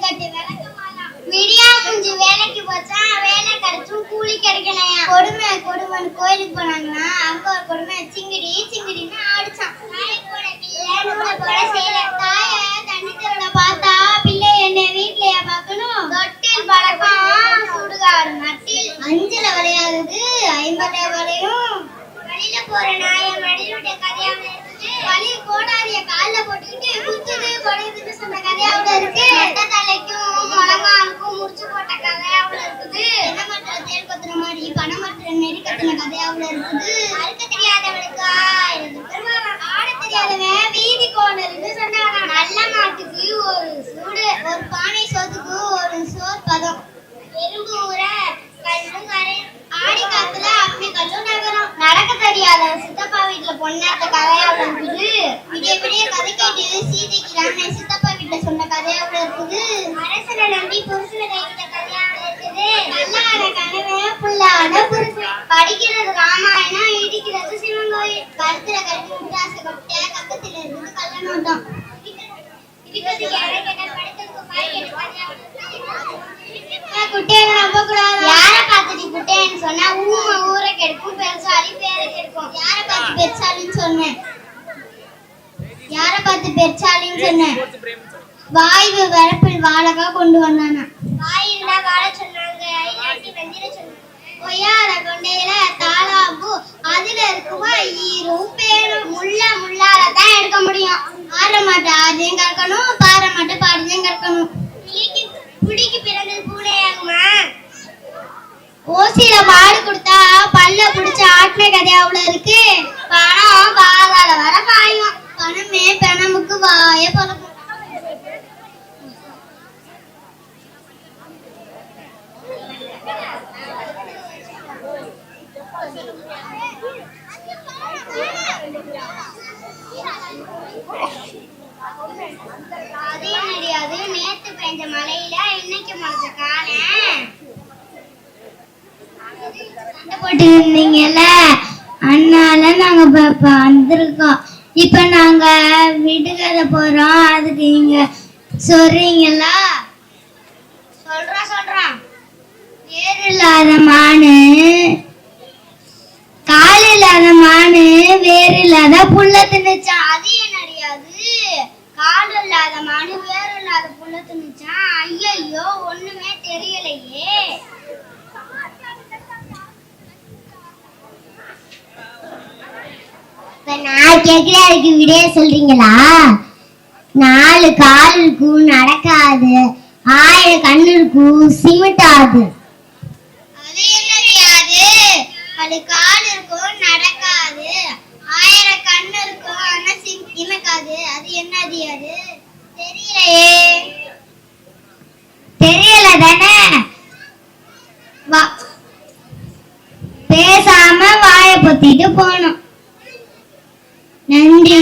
கட்டு விடியா குஞ்சு வேலைக்கு போச்சா வேலை கிடைச்சும் கூலி கிடைக்கலையா கொடுமை கொடுமைன்னு கோயிலுக்கு போனாங்கன்னா அங்க ஒரு கொடுமை சிங்கிடி சிங்கிடின்னு ஆடிச்சான் தாய தண்ணி தவளை பார்த்தா பிள்ளை என்ன வீட்லயா பார்க்கணும் தொட்டில் பழக்கம் சுடுகாடு நட்டில் 5ல விளையாடுது 50 வரையும் வழியில போற நாய மடியிலுடைய கதையாம இருக்குது வழி கோடாரிய கால்ல போட்டுக்கிட்டு குத்துது கொடைதுன்னு சொன்ன கதையாவுல இருக்கு தலைக்கும் முழங்காலுக்கும் முடிச்சு போட்ட கதையாவுல இருக்குது என்ன மற்ற தேர் கொத்துற மாதிரி பணம் மற்ற நெறி கட்டின கதையாவுல இருக்குது அறுக்க தெரியாதவனுக்கா ஆட தெரியாதவன் வீதி கோணல்னு சொன்னாங்க நல்ல மாட்டுக்கு ஒரு சூடு ஒரு பானை சோத்துக்கு ஒரு சோறு பதம் எறும்பு ஊற கல்லும் கரையும் ஆடி காத்துல அப்படி கல்லும் நகரம் நடக்க தெரியாத சித்தப்பா வீட்டுல பொண்ணாத்த கதையாவுல இருக்குது விடிய விடிய கதை கேட்டு சீதைக்கு ராமன் சித்தப்பா வீட்டுல சொன்ன கதையாவுல இருக்குது அரசனை நம்பி புருஷனை கைவிட்ட கதையாவுல இருக்குது நல்லான கனவே புல்லான புருஷன் படிக்கிறது ராமாயணம் இடிக்கிறது சிவன் கோயில் கருத்துல கட்டி விட்டு ஆசைப்பட்ட கக்கத்துல இருந்து கல்யாணம் குட்டையை நம்ப கூடாது யாரை பார்த்துட்டு குட்டைன்னு சொன்னா ஊமை ஊரை கெடுக்கும் பெருசாலி பேரை கெடுக்கும் யாரை பார்த்து பெருசாலின்னு சொன்னேன் யாரை பார்த்து பெருசாலின்னு சொன்னேன் வாய்வு வரப்பில் வாழகா கொண்டு வந்தானா வாயில்லா வாழ சொன்னாங்க இல்லாட்டி வெந்திர சொன்னாங்க பொய்யார கொண்டையில தாளாம்பூ அதுல இருக்குமா ஈரும் பேரும் முள்ள முள்ளால தான் எடுக்க முடியும் ஆற மாட்டை ஆடியும் கற்கணும் பாற மாட்டை பாடியும் கற்கணும் புடிக்கு பிறந்தது பூனையாகுமா ஓசியில மாடு கொடுத்தா பல்ல புடிச்ச ஆட்டின கதையாவுல இருக்கு பணம் பாதாள வர பாயும் பணமே பணமுக்கு வாய பழக்கும் அது நேத்து பெஞ்ச மழையில இன்னைக்கு முளைச்ச காலை சண்டை போட்டு இருந்தீங்கல்ல அதனால நாங்க வந்திருக்கோம் இப்ப நாங்க விடுகதை போறோம் அதுக்கு நீங்க சொல்றீங்களா சொல்றோம் வேறு இல்லாத மானு கால் இல்லாத மானு வேறு இல்லாத புள்ள தின்னுச்சான் அது என்ன அறியாது கால் இல்லாத மானு வேறு இல்லாத புள்ள தின்னுச்சான் ஐயோ ஒண்ணுமே தெரியலையே நான் கேட்கிறேன் அதுக்கு விடைய சொல்றீங்களா 4 கால் இருக்கும் நடக்காது 1000 கண்ணு இருக்கும் சிமிட்டாது அது என்னது அது கால் இருக்கும் நடக்காது 1000 கண்ணு இருக்கும் ஆனா சிமிக்காது அது என்னது அது தெரியல தானே பேசாம வாயை பொத்திட்டு போனோம் நன்றி